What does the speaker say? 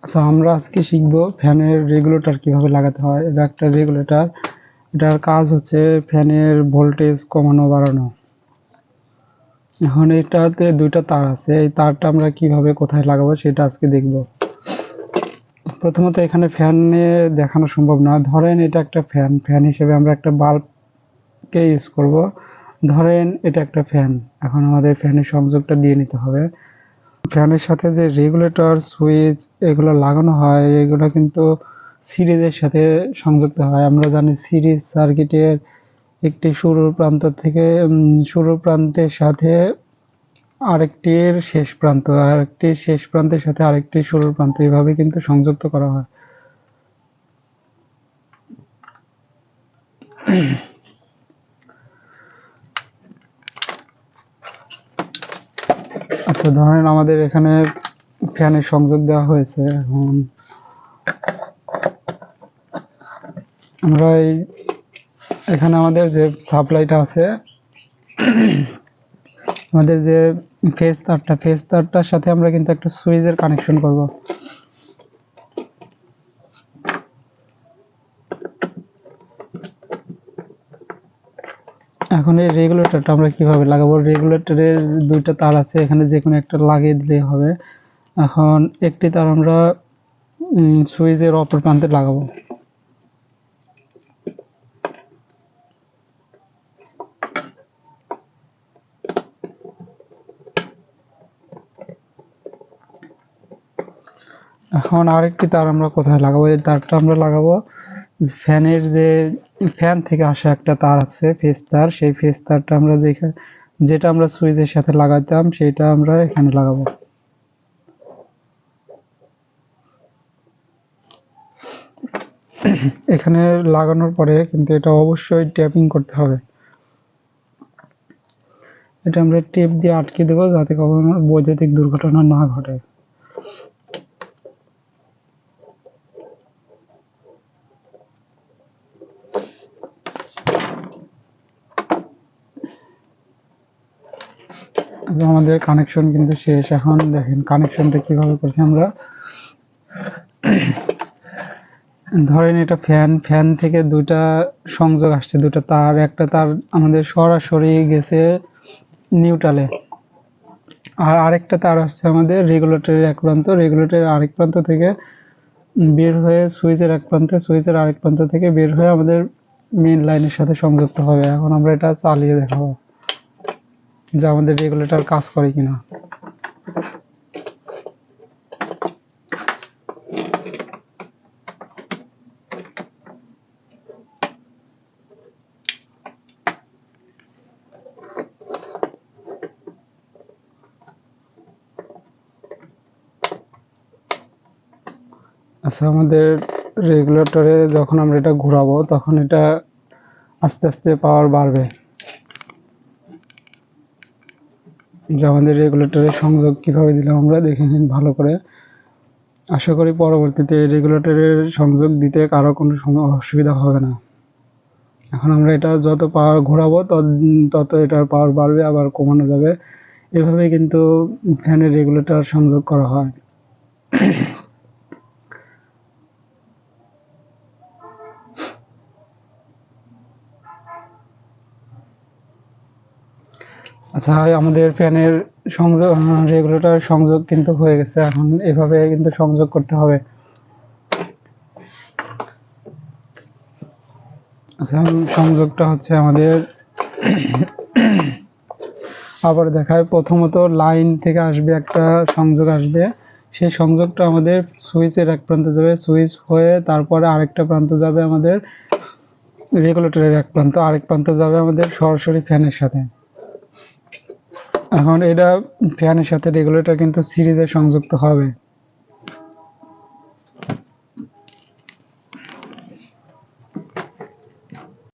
আচ্ছা, আমরা আজকে শিখবো ফ্যানের রেগুলেটর কিভাবে লাগাতে হয়। এটা একটা রেগুলেটর। এটার কাজ হচ্ছে ফ্যানের ভোল্টেজ কমানো বাড়ানো। এখন এটাতে দুইটা তার আছে, এই তারটা আমরা কিভাবে কোথায় লাগাবো সেটা আজকে দেখব। প্রথমত এখানে ফ্যানে দেখানো সম্ভব না। ধরেন এটা একটা ফ্যান, ফ্যান হিসেবে আমরা একটা বাল্বকে ইউজ করব। ধরেন এটা একটা ফ্যান। এখন আমাদের ফ্যানের সংযোগটা দিয়ে নিতে হবে। ফ্যানের সাথে যে রেগুলেটর সুইচ এগুলো লাগানো হয়, এগুলো কিন্তু সিরিজের সাথে সংযুক্ত হয়। আমরা জানি সিরিজ সার্কিটের একটি শুরুর প্রান্ত থেকে শুরুর প্রান্তের সাথে আরেকটির শেষ প্রান্ত, আরেকটি শেষ প্রান্তের সাথে আরেকটি শুরুর প্রান্ত, এইভাবে কিন্তু সংযুক্ত করা হয়। আচ্ছা, ধরেন আমাদের এখানে ফ্যানের সংযোগ দেওয়া হয়েছে। এখন আমরা এখানে আমাদের যে সাপ্লাইটা আছে, আমাদের যে ফেজ তারটার সাথে আমরা কিন্তু একটা সুইচের কানেকশন করব। এখন এই রেগুলেটরটা আমরা কিভাবে লাগাবো। রেগুলেটরের দুইটা তার আছে, এখানে যে কোনো একটা লাগিয়ে দিলেই হবে। এখন একটি তার আমরা সুইচের অপর প্রান্তে লাগাবো। এখন আরেকটি তার আমরা কোথায় লাগাবো। এই তারটা আমরা লাগাবো ফ্যানের যে ফ্যান থেকে আসা একটা তার আছে ফেজ তার, সেই ফেজ তারটা আমরা যেটা আমরা সুইচের সাথে লাগাতাম সেটা আমরা এখানে লাগাবো। এখানে লাগানোর পরে কিন্তু এটা অবশ্যই ট্যাপিং করতে হবে। এটা আমরা টেপ দিয়ে আটকে দেবো যাতে কখনো বৈদ্যুতিক দুর্ঘটনা না ঘটে। আমাদের কানেকশন কিন্তু শেষ। এখন দেখেন কানেকশনটা কিভাবে করছি আমরা। ধরেন এটা ফ্যান থেকে দুইটা সংযোগ আসছে, দুটো তার। একটা তার আমাদের সরাসরি গেছে নিউট্রালে, আর আরেকটা তার আসছে আমাদের রেগুলেটরের এক প্রান্ত, রেগুলেটরের আরেক প্রান্ত থেকে বের হয়ে সুইচের এক প্রান্তে, সুইচের আরেক প্রান্ত থেকে বের হয়ে আমাদের মেইন লাইনের সাথে সংযুক্ত হবে। এখন আমরা এটা চালিয়ে দেখাবো যে আমাদের রেগুলেটর কাজ করে কিনা। আচ্ছা, আমাদের রেগুলেটরে যখন আমরা এটা ঘোরাবো তখন এটা আস্তে আস্তে পাওয়ার বাড়বে। যে আমাদের রেগুলেটরের সংযোগ কিভাবে দিলাম আমরা দেখে নিন ভালো করে। আশা করি পরবর্তীতে রেগুলেটরের সংযোগ দিতে কারো কোনো অসুবিধা হবে না। এখন আমরা এটা যত পাওয়ার ঘোরাবো তত এটার পাওয়ার বাড়বে, আবার কমানো যাবে। এভাবে কিন্তু ফ্যানের রেগুলেটর সংযোগ করা হয়। আচ্ছা, আমাদের ফ্যানের সংযোগ রেগুলেটর সংযোগ কিন্তু হয়ে গেছে। এখন এভাবে কিন্তু সংযোগ করতে হবে। আচ্ছা, সংযোগটা হচ্ছে আমাদের আবার দেখায়। প্রথমত লাইন থেকে আসবে একটা সংযোগ আসবে, সেই সংযোগটা আমাদের সুইচের এক প্রান্তে যাবে, সুইচ হয়ে তারপরে আরেকটা প্রান্ত যাবে আমাদের রেগুলেটরের এক প্রান্ত, আরেক প্রান্ত যাবে আমাদের সরাসরি ফ্যানের সাথে। এখন এটা ফ্যানের সাথে রেগুলেটর কিন্তু সিরিজে সংযুক্ত হবে।